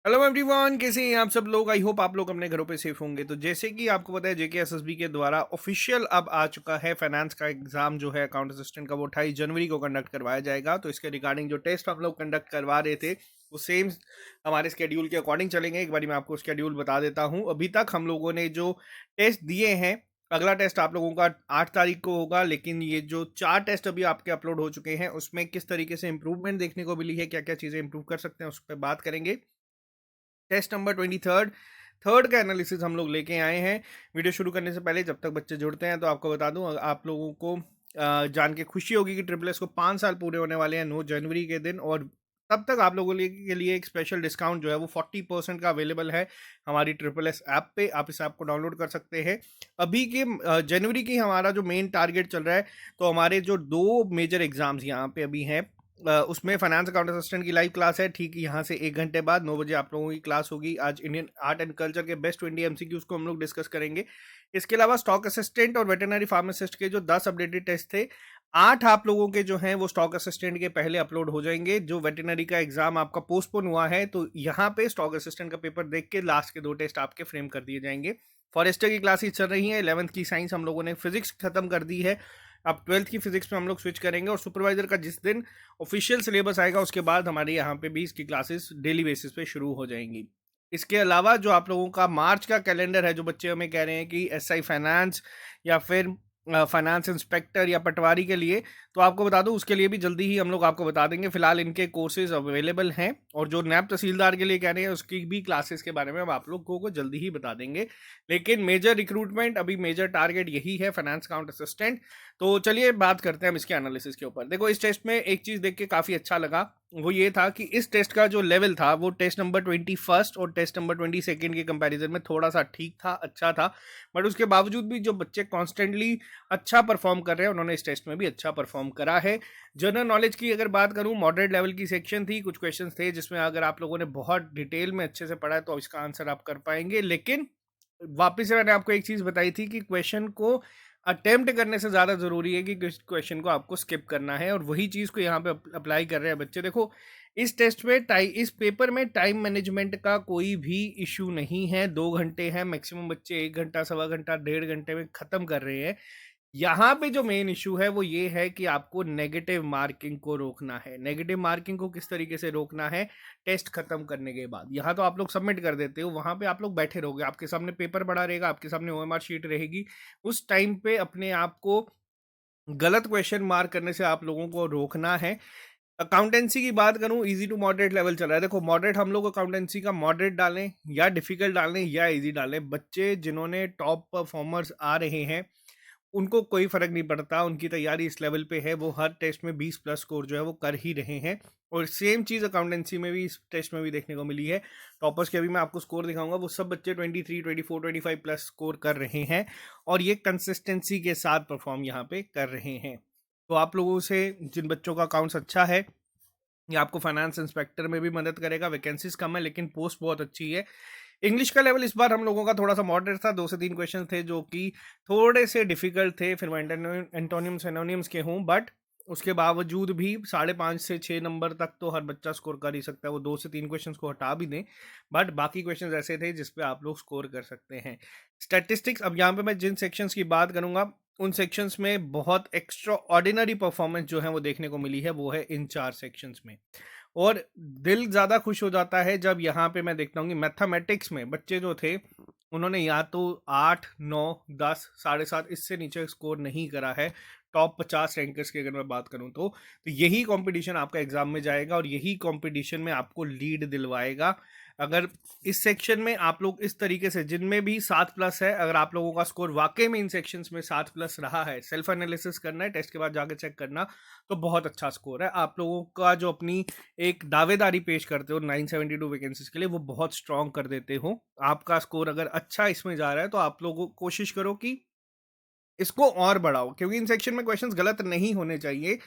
Hello everyone, कैसे हैं आप सब लोग। आई होप आप लोग अपने घरों पे सेफ होंगे। तो जैसे कि आपको पता है, जेके एसएसबी के द्वारा ऑफिशियल अब आ चुका है फाइनेंस का एग्जाम जो है अकाउंट असिस्टेंट का, वो 28 जनवरी को कंडक्ट करवाया जाएगा। तो इसके रिगार्डिंग जो टेस्ट हम लोग कंडक्ट करवा रहे थे वो सेम हमारे स्केड्यूल के अकॉर्डिंग चलेंगे। एक बार मैं आपको स्केड्यूल बता देता हूँ। अभी तक हम लोगों ने जो टेस्ट दिए हैं, अगला टेस्ट आप लोगों का 8 तारीख को होगा, लेकिन ये जो 4 टेस्ट अभी आपके अपलोड हो चुके हैं उसमें किस तरीके से इंप्रूवमेंट देखने को मिली है, क्या क्या चीज़ें इंप्रूव कर सकते हैं, उस पर बात करेंगे। टेस्ट नंबर 23 थर्ड का एनालिसिस हम लोग लेके आए हैं। वीडियो शुरू करने से पहले जब तक बच्चे जुड़ते हैं तो आपको बता दूं, आप लोगों को जान के खुशी होगी कि ट्रिपल एस को 5 साल पूरे होने वाले हैं 9 जनवरी के दिन। और तब तक आप लोगों के लिए एक स्पेशल डिस्काउंट जो है वो 40% का अवेलेबल है हमारी ट्रिपल एस ऐप पे। आप इस ऐप को डाउनलोड कर सकते हैं। अभी के जनवरी की हमारा जो मेन टारगेट चल रहा है, तो हमारे जो दो मेजर एग्जाम्स यहाँ पे अभी हैं, उसमें फाइनेंस अकाउंट असिस्टेंट की लाइव क्लास है। ठीक यहाँ से 1 घंटे बाद 9 बजे आप लोगों की क्लास होगी। आज इंडियन आर्ट एंड कल्चर के बेस्ट 20 एमसीक्यूज को हम लोग डिस्कस करेंगे। इसके अलावा स्टॉक असिस्टेंट और वेटरनरी फार्मासिस्ट के जो 10 अपडेटेड टेस्ट थे, 8 आप लोगों के जो हैं वो स्टॉक असिस्टेंट के पहले अपलोड हो जाएंगे। जो वेटरनरी का एग्जाम आपका पोस्टपोन हुआ है, तो यहाँ पे स्टॉक असिस्टेंट का पेपर देख के लास्ट के 2 टेस्ट आपके फ्रेम कर दिए जाएंगे। फॉरेस्टर की क्लासेस चल रही हैं। 11th की साइंस हम लोगों ने फिजिक्स खत्म कर दी है। अब 12th की फिजिक्स में हम लोग स्विच करेंगे। और सुपरवाइजर का जिस दिन ऑफिशियल सिलेबस आएगा उसके बाद हमारे यहाँ पे भी इसकी क्लासेस डेली बेसिस पे शुरू हो जाएंगी। इसके अलावा जो आप लोगों का मार्च का कैलेंडर है, जो बच्चे हमें कह रहे हैं कि एसआई फाइनेंस या फिर फाइनेंस इंस्पेक्टर या पटवारी के लिए, तो आपको बता दूं उसके लिए भी जल्दी ही हम लोग आपको बता देंगे। फिलहाल इनके कोर्सेज अवेलेबल हैं। और जो नैब तहसीलदार के लिए कह रहे हैं उसकी भी क्लासेस के बारे में हम आप लोगों को जल्दी ही बता देंगे। लेकिन मेजर रिक्रूटमेंट, अभी मेजर टारगेट यही है, फाइनेंस अकाउंट असिस्टेंट। तो चलिए बात करते हैं हम इसके एनालिसिस के ऊपर। देखो, इस टेस्ट में एक चीज़ देख के काफ़ी अच्छा लगा, वो ये था कि इस टेस्ट का जो लेवल था वो टेस्ट नंबर 21 और टेस्ट नंबर 22 के कंपैरिजन में थोड़ा सा ठीक था, अच्छा था। बट उसके बावजूद भी जो बच्चे कॉन्स्टेंटली अच्छा परफॉर्म कर रहे हैं, उन्होंने इस टेस्ट में भी अच्छा परफॉर्म करा है। जनरल नॉलेज की अगर बात करूं, मॉडरेट लेवल की सेक्शन थी। कुछ क्वेश्चन थे जिसमें अगर आप लोगों ने बहुत डिटेल में अच्छे से पढ़ा है तो इसका आंसर आप कर पाएंगे। लेकिन वापस से मैंने आपको एक चीज़ बताई थी कि क्वेश्चन को अटेम्प्ट करने से ज़्यादा ज़रूरी है कि क्वेश्चन को आपको स्किप करना है। और वही चीज़ को यहाँ पे अप्लाई कर रहे हैं बच्चे। देखो, इस टेस्ट में इस पेपर में टाइम मैनेजमेंट का कोई भी इशू नहीं है। 2 घंटे हैं मैक्सिमम, बच्चे 1 घंटा, सवा घंटा, 1.5 घंटे में ख़त्म कर रहे हैं। यहाँ पे जो मेन इशू है वो ये है कि आपको नेगेटिव मार्किंग को रोकना है। नेगेटिव मार्किंग को किस तरीके से रोकना है? टेस्ट खत्म करने के बाद यहाँ तो आप लोग सबमिट कर देते हो, वहाँ पे आप लोग बैठे रहोगे, आपके सामने पेपर पड़ा रहेगा, आपके सामने ओएमआर शीट रहेगी। उस टाइम पे अपने आप को गलत क्वेश्चन मार्क करने से आप लोगों को रोकना है। अकाउंटेंसी की बात करूं, इजी टू मॉडरेट लेवल चल रहा है। देखो, मॉडरेट हम लोग अकाउंटेंसी का मॉडरेट डालें या डिफिकल्ट डालें या इजी डालें, बच्चे जिन्होंने टॉप परफॉर्मर्स आ रहे हैं उनको कोई फर्क नहीं पड़ता। उनकी तैयारी इस लेवल पे है, वो हर टेस्ट में 20+ स्कोर जो है वो कर ही रहे हैं। और सेम चीज़ अकाउंटेंसी में भी, इस टेस्ट में भी देखने को मिली है। टॉपर्स के अभी मैं आपको स्कोर दिखाऊंगा, वो सब बच्चे 23, 24, 25+ स्कोर कर रहे हैं। और ये कंसिस्टेंसी के साथ परफॉर्म यहाँ पे कर रहे हैं। तो आप लोगों से जिन बच्चों का अकाउंट्स अच्छा है, ये आपको फाइनेंस इंस्पेक्टर में भी मदद करेगा। वैकेंसीज कम है लेकिन पोस्ट बहुत अच्छी है। इंग्लिश का लेवल इस बार हम लोगों का थोड़ा सा मॉडरेट था। 2 से 3 क्वेश्चन थे जो कि थोड़े से डिफिकल्ट थे, फिर मैं एंटोनियम्स एनोनियम्स के हूँ। बट उसके बावजूद भी 5.5 से 6 नंबर तक तो हर बच्चा स्कोर कर ही सकता है, वो 2 से 3 क्वेश्चन को हटा भी दें। बट बाकी क्वेश्चन ऐसे थे जिसपे आप लोग स्कोर कर सकते हैं। स्टैटिस्टिक्स, अब यहाँ पे मैं जिन सेक्शंस की बात करूंगा उन सेक्शंस में बहुत एक्स्ट्रा ऑर्डिनरी परफॉर्मेंस जो है वो देखने को मिली है, वो है इन 4 सेक्शंस में। और दिल ज़्यादा खुश हो जाता है जब यहाँ पे मैं देखता हूँ कि मैथमेटिक्स में बच्चे जो थे उन्होंने या तो 8, 9, 10, 7.5 इससे नीचे स्कोर नहीं करा है। टॉप 50 रैंकर्स की अगर मैं बात करूँ तो यही कंपटीशन आपका एग्जाम में जाएगा और यही कंपटीशन में आपको लीड दिलवाएगा। अगर इस सेक्शन में आप लोग इस तरीके से, जिनमें भी 7+ है, अगर आप लोगों का स्कोर वाकई में इन सेक्शंस में 7+ रहा है, सेल्फ एनालिसिस करना है, टेस्ट के बाद जाके चेक करना, तो बहुत अच्छा स्कोर है। आप लोगों का जो अपनी एक दावेदारी पेश करते हो 972 वैकेंसीज के लिए, वो बहुत स्ट्रांग कर देते हो। आपका स्कोर अगर अच्छा इसमें जा रहा है तो आप लोगों कोशिश करो कि इसको और बढ़ाओ, क्योंकि इन सेक्शन में क्वेश्चंस गलत नहीं होने चाहिए।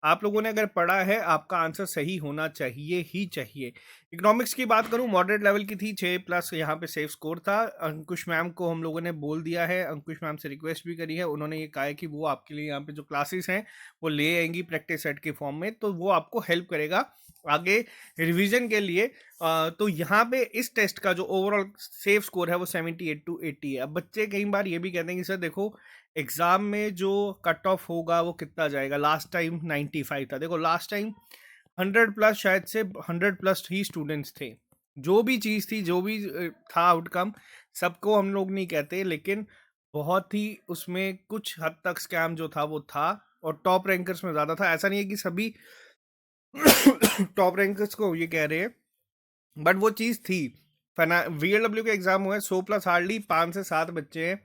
आप लोगों ने अगर पढ़ा है, आपका आंसर सही होना चाहिए ही चाहिए। इकोनॉमिक्स की बात करूं, मॉडरेट लेवल की थी, 6+ यहाँ पे सेफ स्कोर था। अंकुश मैम को हम लोगों ने बोल दिया है, अंकुश मैम से रिक्वेस्ट भी करी है, उन्होंने ये कहा है कि वो आपके लिए यहाँ पे जो क्लासेस हैं वो ले आएंगी प्रैक्टिस सेट के फॉर्म में, तो वो आपको हेल्प करेगा आगे रिवीजन के लिए। तो यहाँ पे इस टेस्ट का जो ओवरऑल सेफ स्कोर है वो 78 to 80 है। अब बच्चे कई बार ये भी कहते हैं कि सर देखो एग्जाम में जो कट ऑफ होगा वो कितना जाएगा, लास्ट टाइम 95 था। देखो लास्ट टाइम 100+, शायद से 100+ ही स्टूडेंट्स थे। जो भी चीज़ थी, जो भी था आउटकम, सबको हम लोग नहीं कहते, लेकिन बहुत ही उसमें कुछ हद तक स्कैम जो था वो था, और टॉप रैंकर्स में ज़्यादा था। ऐसा नहीं है कि सभी टॉप रैंकर्स को ये कह रहे हैं, बट वो चीज़ थी। VLW के एग्जाम हुए 100+ हार्डली 5 से 7 बच्चे हैं।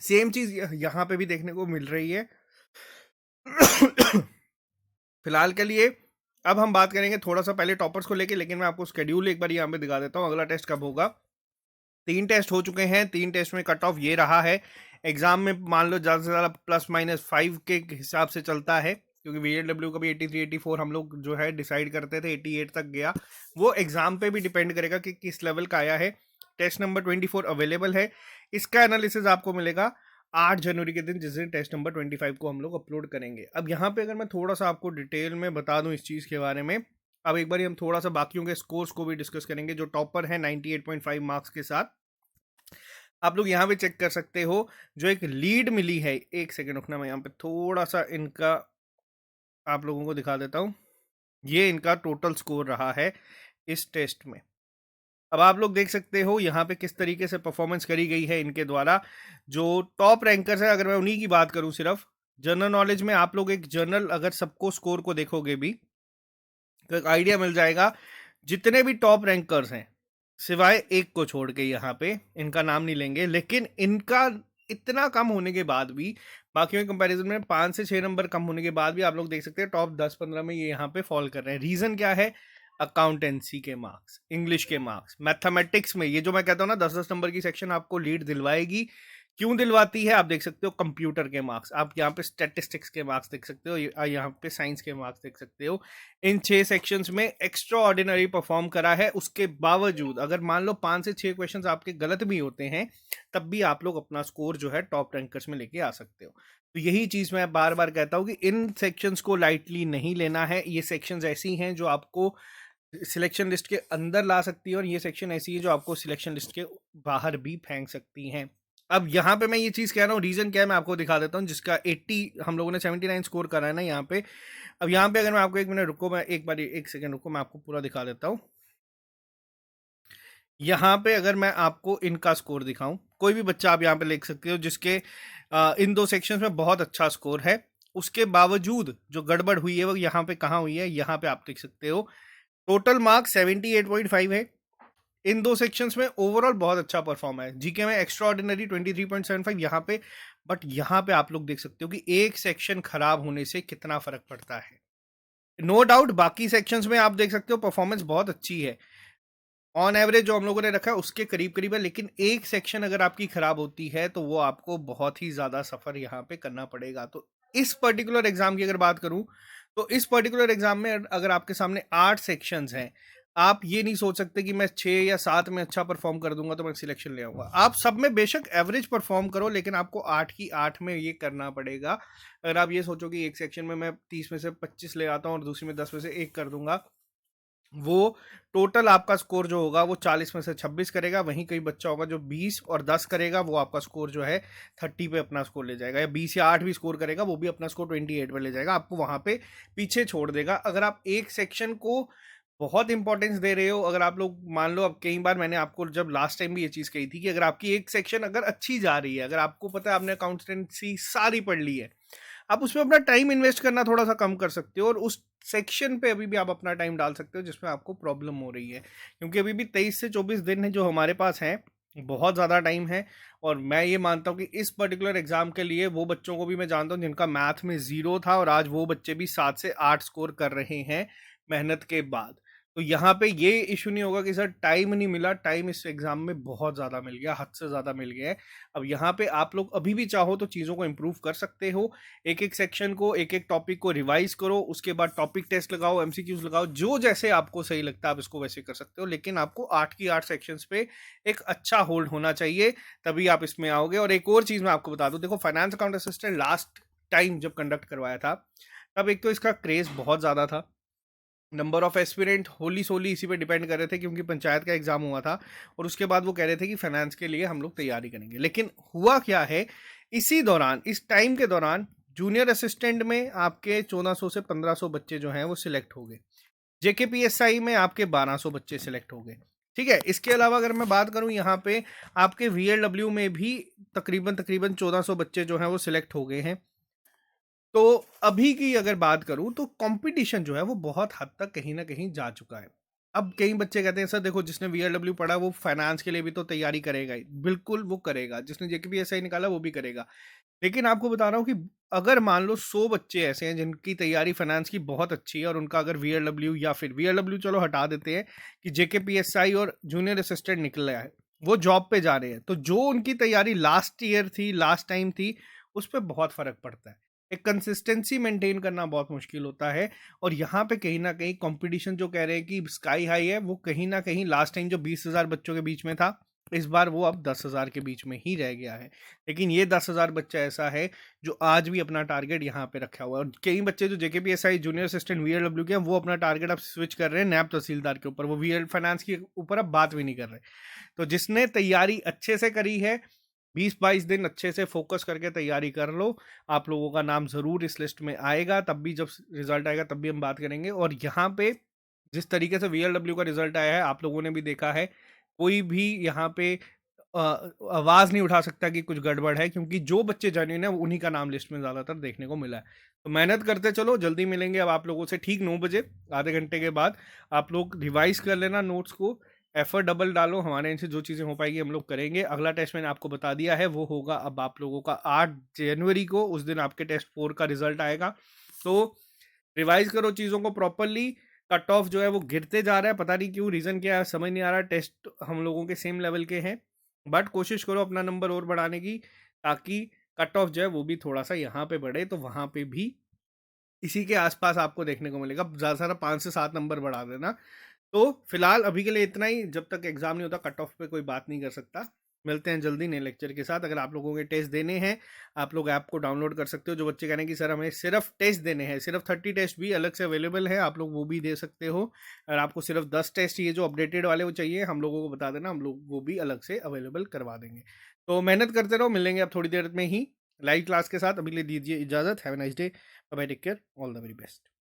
सेम चीज़ यहाँ पे भी देखने को मिल रही है। फिलहाल के लिए अब हम बात करेंगे थोड़ा सा पहले टॉपर्स को लेके, लेकिन मैं आपको स्केड्यूल एक बार यहाँ पे दिखा देता हूँ, अगला टेस्ट कब होगा। 3 टेस्ट हो चुके हैं, 3 टेस्ट में कट ऑफ ये रहा है। एग्जाम में मान लो ज़्यादा से ज़्यादा +-5 के हिसाब से चलता है, क्योंकि VLW का भी 83 84 हम लोग जो है डिसाइड करते थे, 88 तक गया। वो एग्जाम पे भी डिपेंड करेगा कि किस लेवल का आया है। टेस्ट नंबर 24 अवेलेबल है, इसका एनालिसिस आपको मिलेगा 8 जनवरी के दिन, जिस दिन टेस्ट नंबर 25 को हम लोग अपलोड करेंगे। अब यहाँ पे अगर मैं थोड़ा सा आपको डिटेल में बता दूं इस चीज़ के बारे में, अब एक बार हम थोड़ा सा बाकियों के स्कोर्स को भी डिस्कस करेंगे। जो टॉपर है 98.5 मार्क्स के साथ, आप लोग यहाँ पे चेक कर सकते हो, जो एक लीड मिली है। एक सेकेंड रुकना, मैं यहाँ पे थोड़ा सा इनका आप लोगों को दिखा देता हूँ। ये इनका टोटल स्कोर रहा है इस टेस्ट में। अब आप लोग देख सकते हो यहाँ पे किस तरीके से परफॉर्मेंस करी गई है इनके द्वारा। जो टॉप रैंकर्स है, अगर मैं उन्हीं की बात करूं, सिर्फ जनरल नॉलेज में आप लोग एक जनरल अगर सबको स्कोर को देखोगे भी तो एक आइडिया मिल जाएगा। जितने भी टॉप रैंकर्स हैं, सिवाय एक को छोड़ के, यहाँ पे इनका नाम नहीं लेंगे, लेकिन इनका इतना कम होने के बाद भी, बाकियों के कंपैरिजन में 5 से 6 नंबर कम होने के बाद भी, आप लोग देख सकते हैं टॉप 10-15 में ये यहाँ पे फॉल कर रहे हैं। रीजन क्या है? अकाउंटेंसी के मार्क्स, इंग्लिश के मार्क्स, मैथमेटिक्स में ये जो मैं कहता हूँ ना 10-10 नंबर की सेक्शन आपको लीड दिलवाएगी। क्यों दिलवाती है? आप देख सकते हो कंप्यूटर के मार्क्स, आप यहाँ पे स्टैटिस्टिक्स के मार्क्स देख सकते हो, यहाँ पे साइंस के मार्क्स देख सकते हो। इन 6 सेक्शंस में एक्स्ट्रा ऑर्डिनरी परफॉर्म करा है। उसके बावजूद अगर मान लो 5 से 6 क्वेश्चंस आपके गलत भी होते हैं, तब भी आप लोग अपना स्कोर जो है टॉप रैंकर्स में लेके आ सकते हो। तो यही चीज़ मैं बार बार कहता हूँ कि इन सेक्शंस को लाइटली नहीं लेना है। ये सेक्शंस ऐसी हैं जो आपको सिलेक्शन लिस्ट के अंदर ला सकती है, और ये सेक्शन ऐसी है जो आपको सिलेक्शन लिस्ट के बाहर भी फेंक सकती हैं। अब यहाँ पे मैं ये चीज़ कह रहा हूँ, रीज़न क्या है मैं आपको दिखा देता हूँ। जिसका 80 हम लोगों ने 79 स्कोर करा है ना यहाँ पे। अब यहाँ पे अगर मैं आपको 1 मिनट रुको, मैं एक बार 1 सेकंड रुको, मैं आपको पूरा दिखा देता हूँ। यहाँ पे अगर मैं आपको इनका स्कोर दिखाऊं, कोई भी बच्चा आप यहाँ पे लिख सकते हो जिसके इन 2 सेक्शंस में बहुत अच्छा स्कोर है, उसके बावजूद जो गड़बड़ हुई है वो यहाँ पे कहाँ हुई है, यहाँ पे आप देख सकते हो। टोटल मार्क्स 78.5 है। इन 2 सेक्शंस में ओवरऑल बहुत अच्छा परफॉर्म है। जीके में एक्स्ट्रा ऑर्डिनरी 23.75 यहाँ पे। बट यहाँ पे आप लोग देख सकते हो कि एक सेक्शन खराब होने से कितना फर्क पड़ता है। नो डाउट बाकी सेक्शंस में आप देख सकते हो परफॉर्मेंस बहुत अच्छी है, ऑन एवरेज जो हम लोगों ने रखा है उसके करीब करीब है, लेकिन एक सेक्शन अगर आपकी खराब होती है तो वो आपको बहुत ही ज़्यादा सफ़र यहाँ पे करना पड़ेगा। तो इस पर्टिकुलर एग्जाम की अगर बात करूँ, तो इस पर्टिकुलर एग्जाम में अगर आपके सामने 8 सेक्शंस हैं, आप ये नहीं सोच सकते कि मैं 6 या 7 में अच्छा परफॉर्म कर दूंगा तो मैं सिलेक्शन ले आऊंगा। आप सब में बेशक एवरेज परफॉर्म करो, लेकिन आपको 8 की 8 में ये करना पड़ेगा। अगर आप ये सोचो कि एक सेक्शन में मैं 30 में से 25 ले आता हूँ और दूसरी में 10 में से 1 कर दूंगा, वो टोटल आपका स्कोर जो होगा वो 40 में से 26 करेगा। वहीं कोई बच्चा होगा जो 20 और 10 करेगा, वो आपका स्कोर जो है 30 पे अपना स्कोर ले जाएगा, या 20 या 8 भी स्कोर करेगा, वो भी अपना स्कोर 28 पे ले जाएगा, आपको वहां पे पीछे छोड़ देगा। अगर आप एक सेक्शन को बहुत इंपॉर्टेंस दे रहे हो, अगर आप लोग मान लो, अब कई बार मैंने आपको जब लास्ट टाइम भी ये चीज़ कही थी कि अगर आपकी एक सेक्शन अगर अच्छी जा रही है, अगर आपको पता है आपने अकाउंटेंसी सारी पढ़ ली है, आप उसमें अपना टाइम इन्वेस्ट करना थोड़ा सा कम कर सकते हो, और उस सेक्शन पे अभी भी आप अपना टाइम डाल सकते हो जिसमें आपको प्रॉब्लम हो रही है। क्योंकि अभी भी 23 से 24 दिन है जो हमारे पास हैं, बहुत ज़्यादा टाइम है। और मैं ये मानता हूँ कि इस पर्टिकुलर एग्जाम के लिए वो बच्चों को भी मैं जानता हूँ जिनका मैथ में 0 था, और आज वो बच्चे भी 7 से 8 स्कोर कर रहे हैं मेहनत के बाद। तो यहाँ पे ये इश्यू नहीं होगा कि सर टाइम नहीं मिला, टाइम इस एग्ज़ाम में बहुत ज़्यादा मिल गया, हद से ज़्यादा मिल गया है। अब यहाँ पे आप लोग अभी भी चाहो तो चीज़ों को इम्प्रूव कर सकते हो। एक-एक सेक्शन को, एक-एक टॉपिक को रिवाइज़ करो, उसके बाद टॉपिक टेस्ट लगाओ, एमसीक्यूज़ लगाओ, जो जैसे आपको सही लगता है आप इसको वैसे कर सकते हो। लेकिन आपको 8 की 8 सेक्शंस पे एक अच्छा होल्ड होना चाहिए, तभी आप इसमें आओगे। और एक और चीज़ मैं आपको बता दूँ, देखो finance account assistant last time जब कंडक्ट करवाया था, तब एक तो इसका क्रेज़ बहुत ज़्यादा था। नंबर ऑफ एस्पिरेंट होली सोली इसी पे डिपेंड कर रहे थे क्योंकि पंचायत का एग्जाम हुआ था और उसके बाद वो कह रहे थे कि फाइनेंस के लिए हम लोग तैयारी करेंगे। लेकिन हुआ क्या है, इसी दौरान, इस टाइम के दौरान जूनियर असिस्टेंट में आपके 1400 से 1500 बच्चे जो हैं वो सिलेक्ट हो गए। जेकेपीएसआई में आपके 1200 बच्चे सिलेक्ट हो गए। ठीक है, इसके अलावा अगर मैं बात करूं यहाँ पे आपके वीएलडब्ल्यू में भी तकरीबन तकरीबन 1400 बच्चे जो हैं वो सिलेक्ट हो गए हैं। तो अभी की अगर बात करूं तो कंपटीशन जो है वो बहुत हद तक कहीं ना कहीं जा चुका है। अब कई बच्चे कहते हैं सर देखो जिसने वीआरडब्ल्यू पढ़ा वो फाइनेंस के लिए भी तो तैयारी करेगा ही, बिल्कुल वो करेगा, जिसने जेकेपीएसआई निकाला वो भी करेगा। लेकिन आपको बता रहा हूँ कि अगर मान लो 100 बच्चे ऐसे हैं जिनकी तैयारी फाइनेंस की बहुत अच्छी है और उनका अगर वीआरडब्ल्यू या फिर वीआरडब्ल्यू चलो हटा देते हैं कि जेकेपीएसआई और जूनियर असिस्टेंट निकल है, वो जॉब पे जा रहे हैं, तो जो उनकी तैयारी लास्ट ईयर थी, लास्ट टाइम थी, उस पर बहुत फर्क पड़ता है। एक कंसिस्टेंसी मेंटेन करना बहुत मुश्किल होता है। और यहाँ पे कहीं ना कहीं कंपटीशन जो कह रहे हैं कि स्काई हाई है, वो कहीं ना कहीं लास्ट टाइम जो 20,000 बच्चों के बीच में था, इस बार वो अब 10,000 के बीच में ही रह गया है। लेकिन ये 10,000 बच्चा ऐसा है जो आज भी अपना टारगेट यहाँ पे रखा हुआ है। और कई बच्चे जो जेकेपीएसआई जूनियर असिस्टेंट वीएलडब्ल्यू के हैं वो अपना टारगेट अब स्विच कर रहे हैं नैब तहसीलदार के ऊपर, वो वीएल फाइनेंस के ऊपर अब बात भी नहीं कर रहे। तो जिसने तैयारी अच्छे से करी है, 20-22 दिन अच्छे से फोकस करके तैयारी कर लो, आप लोगों का नाम ज़रूर इस लिस्ट में आएगा। तब भी जब रिजल्ट आएगा तब भी हम बात करेंगे। और यहाँ पे जिस तरीके से वीएलडब्ल्यू का रिजल्ट आया है आप लोगों ने भी देखा है, कोई भी यहाँ पे आवाज़ नहीं उठा सकता कि कुछ गड़बड़ है, क्योंकि जो बच्चे जेन्युइन है उन्हीं का नाम लिस्ट में ज़्यादातर देखने को मिला है। तो मेहनत करते चलो, जल्दी मिलेंगे अब आप लोगों से ठीक 9 बजे, आधे घंटे के बाद। आप लोग रिवाइज कर लेना नोट्स को, एफर्ट डबल डालो, हमारे इनसे जो चीज़ें हो पाएगी हम लोग करेंगे। अगला टेस्ट मैंने आपको बता दिया है, वो होगा अब आप लोगों का 8 जनवरी को, उस दिन आपके टेस्ट 4 का रिजल्ट आएगा। तो रिवाइज करो चीज़ों को प्रॉपरली। कट ऑफ जो है वो गिरते जा रहा है, पता नहीं क्यों, रीज़न क्या है समझ नहीं आ रहा। टेस्ट हम लोगों के सेम लेवल के हैं, बट कोशिश करो अपना नंबर और बढ़ाने की, ताकि कट ऑफ जो है वो भी थोड़ा सा यहाँ पे बढ़े, तो वहाँ पे भी इसी के आसपास आपको देखने को मिलेगा। ज़्यादा से ज़्यादा 5 से 7 नंबर बढ़ा देना। तो फिलहाल अभी के लिए इतना ही, जब तक एग्जाम नहीं होता कट ऑफ पे कोई बात नहीं कर सकता। मिलते हैं जल्दी नए लेक्चर के साथ। अगर आप लोगों के टेस्ट देने हैं, आप लोग ऐप को डाउनलोड कर सकते हो। जो बच्चे कह रहे हैं कि सर हमें सिर्फ टेस्ट देने हैं, सिर्फ 30 टेस्ट भी अलग से अवेलेबल है, आप लोग वो भी दे सकते हो। अगर आपको सिर्फ 10 टेस्ट ये जो अपडेटेड वाले वो चाहिए, हम लोगों को बता देना, हम लोग वो भी अलग से अवेलेबल करवा देंगे। तो मेहनत करते रहो, मिलेंगे आप थोड़ी देर में ही लाइव क्लास के साथ। अभी के लिए दीजिए इजाज़त। Have a nice day, bye bye, take care, all the very best.